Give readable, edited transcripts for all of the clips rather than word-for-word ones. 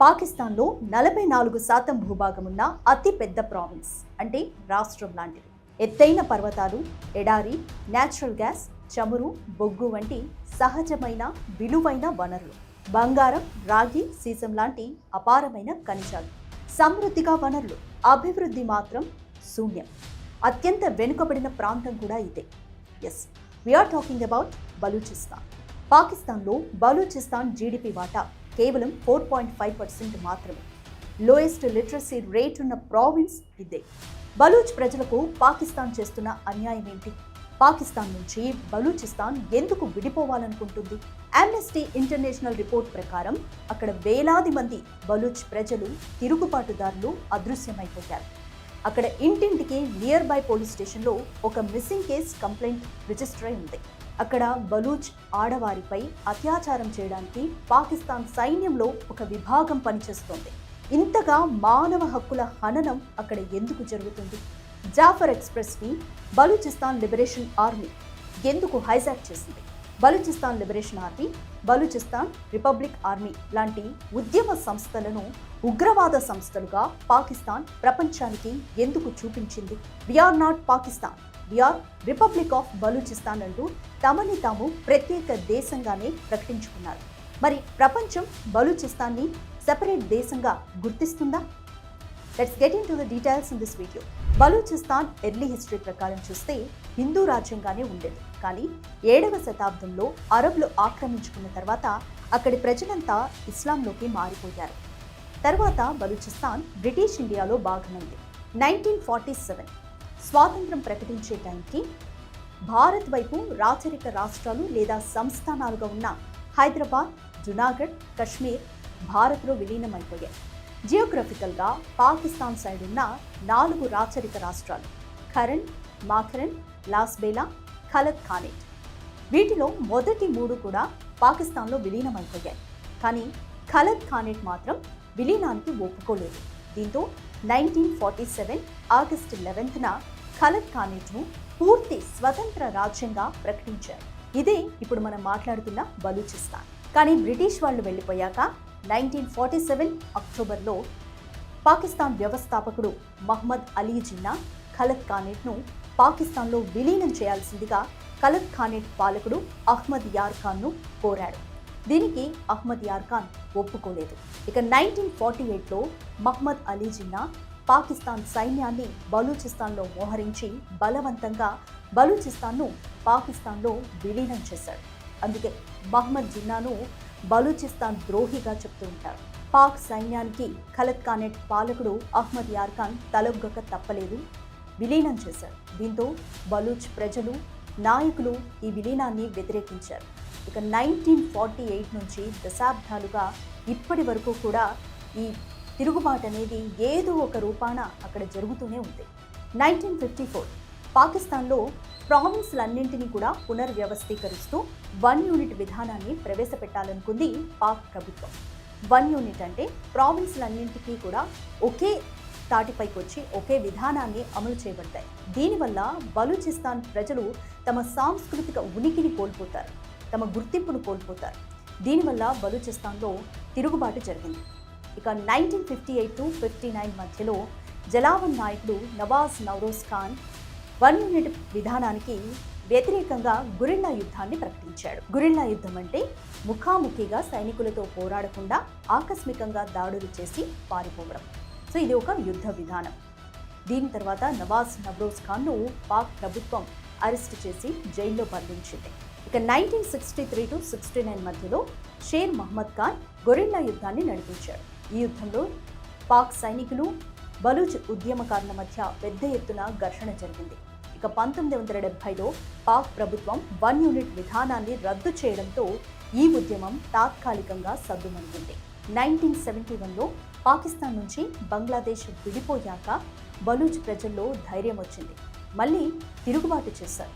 పాకిస్తాన్లో 44% భూభాగం ఉన్న అతి పెద్ద ప్రావిన్స్ అంటే రాష్ట్రం లాంటిది. ఎత్తైన పర్వతాలు, ఎడారి, నేచురల్ గ్యాస్, చమురు, బొగ్గు వంటి సహజమైన విలువైన వనరులు, బంగారం, రాగి, సీసం లాంటి అపారమైన ఖనిజాలు, సమృద్ధిగా వనరులు, అభివృద్ధి మాత్రం శూన్యం. అత్యంత వెనుకబడిన ప్రాంతం కూడా ఇదే. Yes, we're talking about Balochistan. పాకిస్తాన్లో బలూచిస్తాన్ జీడిపి వాటా కేవలం 4.5% మాత్రమే. లోయెస్ట్ లిటరసీ రేట్ ఉన్న ప్రావిన్స్ ఇదే. బలూచ్ ప్రజలకు పాకిస్తాన్ చేస్తున్న అన్యాయం ఏంటి? పాకిస్తాన్ నుంచి బలూచిస్తాన్ ఎందుకు విడిపోవాలనుకుంటుంది? ఆమ్నెస్టీ ఇంటర్నేషనల్ రిపోర్ట్ ప్రకారం అక్కడ వేలాది మంది బలూచ్ ప్రజలు, తిరుగుబాటుదారులు అదృశ్యమైపోయారు. అక్కడ ఇంటింటికి నియర్ బై పోలీస్ స్టేషన్లో ఒక మిస్సింగ్ కేస్ కంప్లైంట్ రిజిస్టర్ అయి ఉంది. అక్కడ బలూచ్ ఆడవారిపై అత్యాచారం చేయడానికి పాకిస్తాన్ సైన్యంలో ఒక విభాగం పనిచేస్తోంది. ఇంతగా మానవ హక్కుల హననం అక్కడ ఎందుకు జరుగుతుంది? జాఫర్ ఎక్స్ప్రెస్ని బలూచిస్తాన్ లిబరేషన్ ఆర్మీ ఎందుకు హైజాక్ చేసింది? Balochistan liberation army, Balochistan republic army లాంటి ఉద్యమ సంస్థలను ఉగ్రవాద సంస్థలుగా పాకిస్తాన్ ప్రపంచానికి ఎందుకు చూపించింది? We're not Pakistan, we're republic of Balochistan అంటూ తమని తాము ప్రత్యేక దేశంగానే ప్రకటించుకున్నారు. మరి ప్రపంచం బలూచిస్తాన్ని సెపరేట్ దేశంగా గుర్తిస్తుందా? Let's get into the details in this video. Balochistan early history ప్రకారం చూస్తే హిందూ రాజ్యంగానే ఉండేది. కానీ 7వ శతాబ్దంలో అరబ్లు ఆక్రమించుకున్న తర్వాత అక్కడి ప్రజలంతా ఇస్లాంలోకి మారిపోయారు. తర్వాత బలూచిస్తాన్ బ్రిటిష్ ఇండియాలో భాగమైంది. 1947 స్వాతంత్రం ప్రకటించే టైంకి భారత్ వైపు రాచరిక రాష్ట్రాలు లేదా సంస్థానాలుగా ఉన్న హైదరాబాద్, జునాగఢ్, కశ్మీర్ భారత్లో విలీనమైపోయాయి. జియోగ్రఫికల్గా పాకిస్తాన్ సైడ్ ఉన్న 4 రాచరిక రాష్ట్రాలు ఖరన్, మాఖరన్, లాస్బేలా, ఖలత్ ఖానేట్. వీటిలో మొదటి 3 కూడా పాకిస్తాన్లో విలీనమైపోయాయి. కానీ ఖలత్ ఖానేట్ మాత్రం విలీనానికి ఒప్పుకోలేదు. దీంతో 1947 ఆగస్టు 11న ఖలత్ ఖానేట్ను పూర్తి స్వతంత్ర రాజ్యంగా ప్రకటించారు. ఇదే ఇప్పుడు మనం మాట్లాడుతున్న బలూచిస్తాన్. కానీ బ్రిటిష్ వాళ్ళు వెళ్ళిపోయాక 1947 అక్టోబర్లో పాకిస్తాన్ వ్యవస్థాపకుడు మహ్మద్ అలీ జిన్నా ఖలత్ ఖానేట్ను పాకిస్తాన్లో విలీనం చేయాల్సిందిగా ఖలత్ ఖానేట్ పాలకుడు అహ్మద్ యార్ ఖాన్ను కోరాడు. దీనికి అహ్మద్ యార్ ఖాన్ ఒప్పుకోలేదు. ఇక 1948లో మహ్మద్ అలీ జిన్నా పాకిస్తాన్ సైన్యాన్ని బలూచిస్తాన్లో మోహరించి బలవంతంగా బలూచిస్తాన్ను పాకిస్తాన్లో విలీనం చేశాడు. అందుకే మహ్మద్ జిన్నాను బలూచిస్తాన్ ద్రోహిగా చెప్తూ ఉంటారు. పాక్ సైన్యానికి ఖలత్ ఖానేట్ పాలకుడు అహ్మద్ యార్ ఖాన్ తలొగ్గక తప్పలేదు, విలీనం చేశారు. దీంతో బలూచ్ ప్రజలు, నాయకులు ఈ విలీనాన్ని వ్యతిరేకించారు. ఇక 1948 నుంచి దశాబ్దాలుగా ఇప్పటి వరకు కూడా ఈ తిరుగుబాటు అనేది ఏదో ఒక రూపాన అక్కడ జరుగుతూనే ఉంది. 1954 పాకిస్తాన్లో ప్రావిన్స్లన్నింటినీ కూడా పునర్వ్యవస్థీకరిస్తూ 1 యూనిట్ విధానాన్ని ప్రవేశపెట్టాలనుకుంది పాక్ ప్రభుత్వం. 1 యూనిట్ అంటే ప్రావిన్స్లన్నింటికీ కూడా ఒకే తాటిపైకి వచ్చి ఒకే విధానాన్ని అమలు చేయబడతాయి. దీనివల్ల బలూచిస్తాన్ ప్రజలు తమ సాంస్కృతిక ఉనికిని కోల్పోతారు, తమ గుర్తింపును కోల్పోతారు. దీనివల్ల బలూచిస్తాన్లో తిరుగుబాటు జరిగింది. ఇక 1958 to 59 మధ్యలో జలావన్ నాయకుడు నవాజ్ నౌరోజ్ ఖాన్ 1 యూనిట్ విధానానికి వ్యతిరేకంగా గురిల్లా యుద్ధాన్ని ప్రకటించాడు. గురిల్లా యుద్ధం అంటే ముఖాముఖిగా సైనికులతో పోరాడకుండా ఆకస్మికంగా దాడులు చేసి పారిపోవడం. సో ఇది ఒక యుద్ధ విధానం. దీని తర్వాత నవాజ్ నౌరోజ్ ఖాన్ను పాక్ ప్రభుత్వం అరెస్ట్ చేసి జైల్లో బంధించింది. ఇక 1963 to 69 మధ్యలో షేర్ మహ్మద్ ఖాన్ గొరిల్లా యుద్ధాన్ని నడిపించాడు. ఈ యుద్ధంలో పాక్ సైనికులు, బలూచ్ ఉద్యమకారుల మధ్య పెద్ద ఎత్తున ఘర్షణ జరిగింది. ఇక 1970లో పాక్ ప్రభుత్వం 1 యూనిట్ విధానాన్ని రద్దు చేయడంతో ఈ ఉద్యమం తాత్కాలికంగా సద్దుమణిగింది. 1971లో పాకిస్తాన్ నుంచి బంగ్లాదేశ్ విడిపోయాక బలూచ్ ప్రజల్లో ధైర్యం వచ్చింది, మళ్ళీ తిరుగుబాటు చేశారు.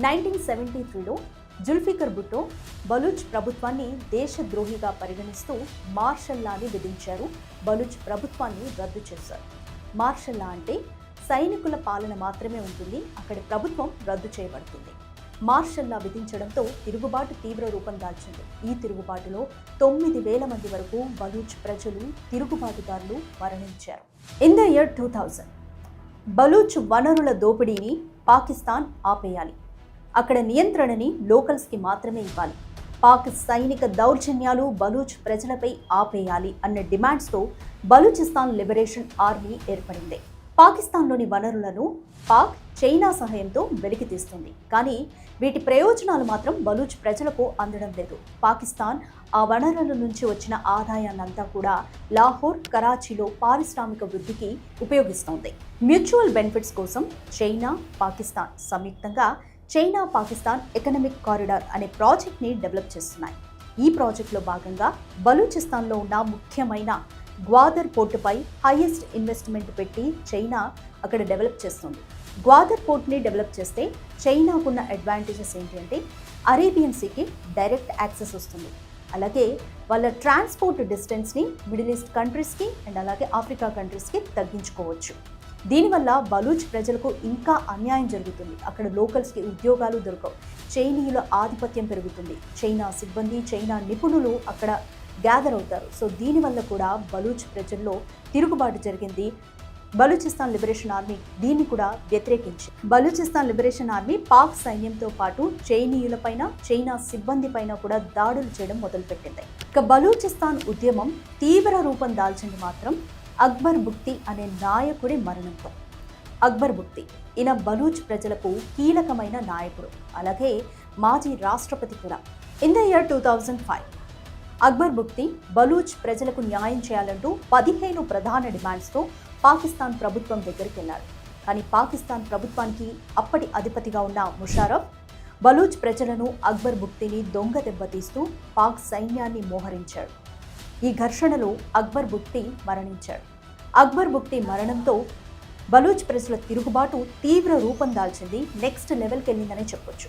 1973లో జుల్ఫికర్ భుట్టో బలూచ్ ప్రభుత్వాన్ని దేశద్రోహిగా పరిగణిస్తూ మార్షల్ లాని విధించారు. బలూచ్ ప్రభుత్వాన్ని రద్దు చేశారు. మార్షల్ లా అంటే సైనికుల పాలన మాత్రమే ఉంటుంది, అక్కడి ప్రభుత్వం రద్దు చేయబడుతుంది. మార్షల్లా విధించడంతో తిరుగుబాటు తీవ్ర రూపం దాల్చింది. ఈ తిరుగుబాటులో 9,000 మంది వరకు బలూచ్ ప్రజలు, తిరుగుబాటుదారులు మరణించారు. ఇన్ ద ఇయర్ 2000 బలూచ్ వనరుల దోపిడీని పాకిస్తాన్ ఆపేయాలి. అక్కడ నియంత్రణని లోకల్స్కి మాత్రమే ఇవ్వాలి. పాక్ సైనిక దౌర్జన్యాలు బలూచ్ ప్రజలపై ఆపేయాలి అన్న డిమాండ్స్తో బలూచిస్తాన్ లిబరేషన్ ఆర్మీ ఏర్పడింది. పాకిస్తాన్లోని వనరులను పాక్ చైనా సహాయంతో వెలికి తీస్తుంది. కానీ వీటి ప్రయోజనాలు మాత్రం బలూచ్ ప్రజలకు అందడం లేదు. పాకిస్తాన్ ఆ వనరుల నుంచి వచ్చిన ఆదాయాన్నంతా కూడా లాహోర్, కరాచీలో పారిశ్రామిక వృద్ధికి ఉపయోగిస్తోంది. మ్యూచువల్ బెనిఫిట్స్ కోసం చైనా, పాకిస్తాన్ సంయుక్తంగా చైనా పాకిస్తాన్ ఎకనామిక్ కారిడార్ అనే ప్రాజెక్ట్ని డెవలప్ చేస్తున్నాయి. ఈ ప్రాజెక్టులో భాగంగా బలూచిస్తాన్లో ఉన్న ముఖ్యమైన గ్వాదర్ పోర్టుపై హైయెస్ట్ ఇన్వెస్ట్మెంట్ పెట్టి చైనా అక్కడ డెవలప్ చేస్తుంది. గ్వాదర్ పోర్ట్ని డెవలప్ చేస్తే చైనాకున్న అడ్వాంటేజెస్ ఏంటి అంటే అరేబియన్ సీకి డైరెక్ట్ యాక్సెస్ వస్తుంది. అలాగే వాళ్ళ ట్రాన్స్పోర్ట్ డిస్టెన్స్ని మిడిల్ ఈస్ట్ కంట్రీస్కి అండ్ అలాగే ఆఫ్రికా కంట్రీస్కి తగ్గించుకోవచ్చు. దీనివల్ల బలూచ్ ప్రజలకు ఇంకా అన్యాయం జరుగుతుంది. అక్కడ లోకల్స్కి ఉద్యోగాలు దొరకవు. చైనీయుల ఆధిపత్యం పెరుగుతుంది. చైనా సిబ్బంది, చైనా నిపుణులు అక్కడ గ్యాదర్ అవుతారు. సో దీనివల్ల కూడా బలూచ్ ప్రజల్లో తిరుగుబాటు జరిగింది. బలూచిస్తాన్ లిబరేషన్ ఆర్మీ దీన్ని కూడా వ్యతిరేకించి బలూచిస్తాన్ లిబరేషన్ ఆర్మీ పాక్ సైన్యంతో పాటు చైనీయులపైన, చైనా సిబ్బంది పైన కూడా దాడులు చేయడం మొదలుపెట్టింది. ఇక బలూచిస్తాన్ ఉద్యమం తీవ్ర రూపం దాల్చింది మాత్రం అక్బర్ బుక్తి అనే నాయకుడి మరణంతో. అక్బర్ బుక్తి ఈయన బలూచ్ ప్రజలకు కీలకమైన నాయకుడు, అలాగే మాజీ రాష్ట్రపతి కూడా. In the year 2005 Akbar Bugti Baloch ప్రజలకు న్యాయం చేయాలంటూ 15 ప్రధాన డిమాండ్స్తో పాకిస్తాన్ ప్రభుత్వం దగ్గరికి వెళ్ళాడు. కానీ పాకిస్తాన్ ప్రభుత్వానికి అప్పటి అధిపతిగా ఉన్న ముషారఫ్ బలూచ్ ప్రజలను, అక్బర్ బుక్తిని దొంగ దెబ్బతీస్తూ పాక్ సైన్యాన్ని మోహరించాడు. ఈ ఘర్షణలో అక్బర్ బుక్తి మరణించాడు. అక్బర్ బుక్తి మరణంతో బలూచ్ ప్రజల తిరుగుబాటు తీవ్ర రూపం దాల్చింది. నెక్స్ట్ లెవెల్కి వెళ్ళిందనే చెప్పొచ్చు.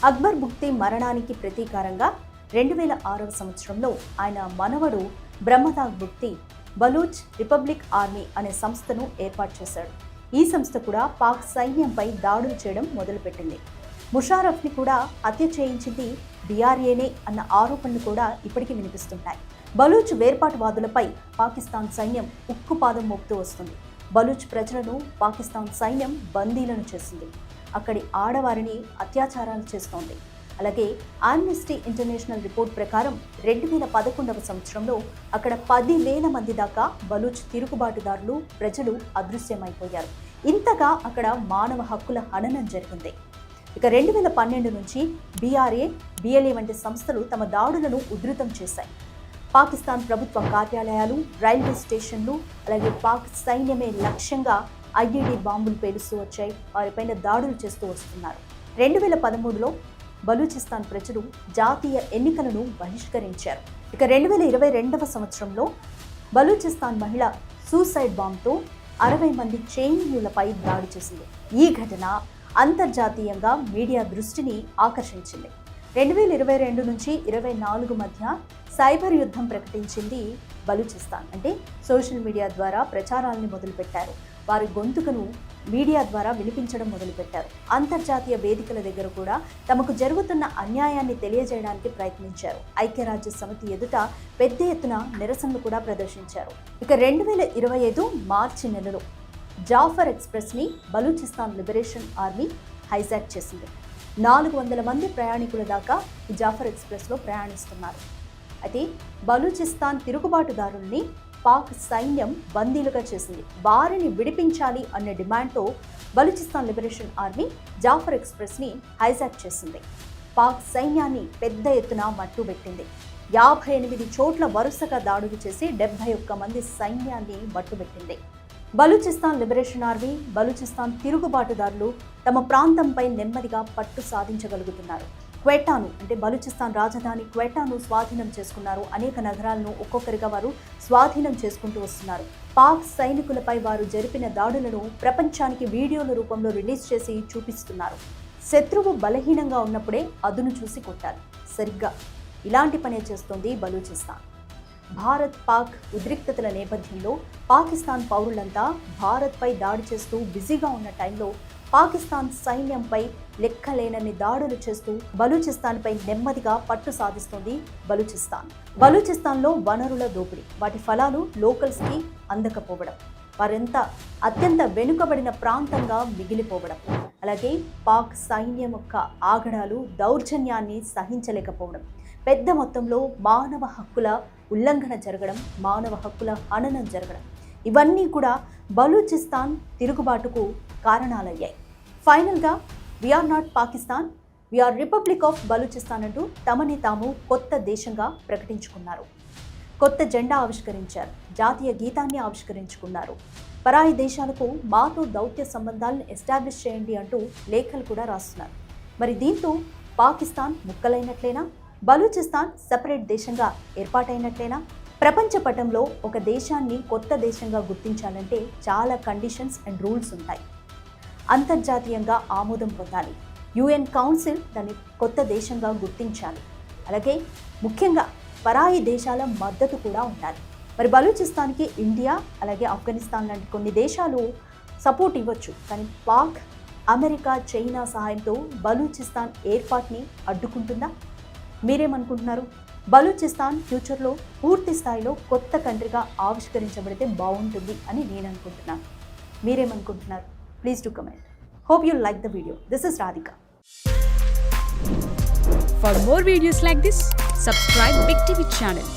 అక్బర్ బుక్తి మరణానికి ప్రతీకారంగా 2006వ సంవత్సరంలో ఆయన మనవడు బ్రహ్మతాగ్ బుక్తి బలూచ్ రిపబ్లిక్ ఆర్మీ అనే సంస్థను ఏర్పాటు చేశాడు. ఈ సంస్థ కూడా పాక్ సైన్యంపై దాడులు చేయడం మొదలుపెట్టింది. ముషారఫ్ని కూడా హత్య చేయించింది డిఆర్ఏనే అన్న ఆరోపణలు కూడా ఇప్పటికీ వినిపిస్తున్నాయి. బలూచ్ వేర్పాటువాదులపై పాకిస్తాన్ సైన్యం ఉక్కుపాదం మోపుతూ వస్తుంది. బలూచ్ ప్రజలను పాకిస్తాన్ సైన్యం బందీలను చేసింది. అక్కడి ఆడవారిని అత్యాచారాలు చేస్తోంది. అలాగే ఆమ్నెస్టీ ఇంటర్నేషనల్ రిపోర్ట్ ప్రకారం 2011వ సంవత్సరంలో అక్కడ 10,000 మంది దాకా బలూచ్ తిరుగుబాటుదారులు, ప్రజలు అదృశ్యమైపోయారు. ఇంతగా అక్కడ మానవ హక్కుల హననం జరిగింది. ఇక 2012 నుంచి బీఆర్ఏ, బిఎల్ఏ వంటి సంస్థలు తమ దాడులను ఉధృతం చేశాయి. పాకిస్తాన్ ప్రభుత్వ కార్యాలయాలు, రైల్వే స్టేషన్లు, అలాగే పాక్ సైన్యమే లక్ష్యంగా ఐఈడీ బాంబులు పేలుస్తూ వచ్చాయి. వారిపైన దాడులు చేస్తూ వస్తున్నారు. 2013లో బలూచిస్తాన్ ప్రజలు జాతీయ ఎన్నికలను బహిష్కరించారు. ఇక 2022వ సంవత్సరంలో బలూచిస్తాన్ మహిళ సూసైడ్ బాంబ్తో 60 మంది చైనీయులపై దాడి చేసింది. ఈ ఘటన అంతర్జాతీయంగా మీడియా దృష్టిని ఆకర్షించింది. 2022 నుంచి 24 మధ్య సైబర్ యుద్ధం ప్రకటించింది బలూచిస్తాన్. అంటే సోషల్ మీడియా ద్వారా ప్రచారాలను మొదలుపెట్టారు. వారి గొంతుకను మీడియా ద్వారా వినిపించడం మొదలుపెట్టారు. అంతర్జాతీయ వేదికల దగ్గర కూడా తమకు జరుగుతున్న అన్యాయాన్ని తెలియజేయడానికి ప్రయత్నించారు. ఐక్యరాజ్య సమితి ఎదుట పెద్ద ఎత్తున నిరసనలు కూడా ప్రదర్శించారు. ఇక 2025 మార్చి నెలలో జాఫర్ ఎక్స్ప్రెస్ని బలూచిస్తాన్ లిబరేషన్ ఆర్మీ హైజాక్ చేసింది. 400 మంది ప్రయాణికుల దాకా ఈ జాఫర్ ఎక్స్ప్రెస్లో ప్రయాణిస్తున్నారు. అయితే బలూచిస్తాన్ తిరుగుబాటుదారుల్ని పాక్ సైన్యం బందీలుగా చేసింది. వారిని విడిపించాలి అనే డిమాండ్తో బలూచిస్తాన్ లిబరేషన్ ఆర్మీ జాఫర్ ఎక్స్ప్రెస్ని హైజాక్ చేసింది. పాక్ సైన్యాన్ని పెద్ద ఎత్తున మట్టుబెట్టింది. 58 చోట్ల వరుసగా దాడులు చేసి 71 మంది సైన్యాన్ని మట్టుబెట్టింది. బలూచిస్తాన్ లిబరేషన్ ఆర్మీ, బలూచిస్తాన్ తిరుగుబాటుదారులు తమ ప్రాంతంపై నెమ్మదిగా పట్టు సాధించగలుగుతున్నారు. క్వెటాను అంటే బలూచిస్తాన్ రాజధాని క్వెటాను స్వాధీనం చేసుకున్నారు. అనేక నగరాలను ఒక్కొక్కరిగా వారు స్వాధీనం చేసుకుంటూ వస్తున్నారు. పాక్ సైనికులపై వారు జరిపిన దాడులను ప్రపంచానికి వీడియోల రూపంలో రిలీజ్ చేసి చూపిస్తున్నారు. శత్రువు బలహీనంగా ఉన్నప్పుడే అదును చూసి కొట్టాలి. సరిగ్గా ఇలాంటి పనే చేస్తోంది బలూచిస్తాన్. భారత్ పాక్ ఉద్రిక్తతల నేపథ్యంలో పాకిస్తాన్ పౌరులంతా భారత్పై దాడి చేస్తూ బిజీగా ఉన్న టైంలో పాకిస్తాన్ సైన్యంపై లెక్కలేనన్ని దాడులు చేస్తూ బలూచిస్తాన్పై నెమ్మదిగా పట్టు సాధిస్తోంది బలూచిస్తాన్లో వనరుల దోపిడీ, వాటి ఫలాలు లోకల్స్కి అందకపోవడం, వారెంత అత్యంత వెనుకబడిన ప్రాంతంగా మిగిలిపోవడం, అలాగే పాక్ సైన్యం యొక్క ఆగడాలు దౌర్జన్యాన్ని సహించలేకపోవడం, పెద్ద మొత్తంలో మానవ హక్కుల ఉల్లంఘన జరగడం, మానవ హక్కుల హననం జరగడం, ఇవన్నీ కూడా బలూచిస్తాన్ తిరుగుబాటుకు కారణాలయ్యాయి. ఫైనల్గా we're not Pakistan, we're republic of Balochistan అంటూ తమని తాము కొత్త దేశంగా ప్రకటించుకున్నారు. కొత్త జెండా ఆవిష్కరించారు, జాతీయ గీతాన్ని ఆవిష్కరించుకున్నారు. పరాయి దేశాలకు మాతో దౌత్య సంబంధాలను ఎస్టాబ్లిష్ చేయండి అంటూ లేఖలు కూడా రాస్తున్నారు. మరి దీంతో పాకిస్తాన్ ముక్కలైనట్లేనా? బలూచిస్తాన్ సెపరేట్ దేశంగా ఏర్పాటైనట్లేనా? ప్రపంచ పటంలో ఒక దేశాన్ని కొత్త దేశంగా గుర్తించాలంటే చాలా కండిషన్స్ అండ్ రూల్స్ ఉంటాయి. అంతర్జాతీయంగా ఆమోదం పొందాలి, UN కౌన్సిల్ దాన్ని కొత్త దేశంగా గుర్తించాలి, అలాగే ముఖ్యంగా పరాయి దేశాల మద్దతు కూడా ఉండాలి. మరి బలూచిస్తాన్కి ఇండియా అలాగే ఆఫ్ఘనిస్తాన్ లాంటి కొన్ని దేశాలు సపోర్ట్ ఇవ్వచ్చు, కానీ పాక్, అమెరికా, చైనా సహాయంతో బలూచిస్తాన్ ఏర్పాటుని అడ్డుకుంటుందా? మీరేమనుకుంటున్నారు? బలూచిస్తాన్ ఫ్యూచర్లో పూర్తి స్థాయిలో కొత్త కంట్రీగా ఆవిష్కరించబడితే బాగుంటుంది అని నేను అనుకుంటున్నాను. మీరేమనుకుంటున్నారు? Please do comment. Hope you like the video. This is Radhika. For more videos like this, subscribe Big TV channel.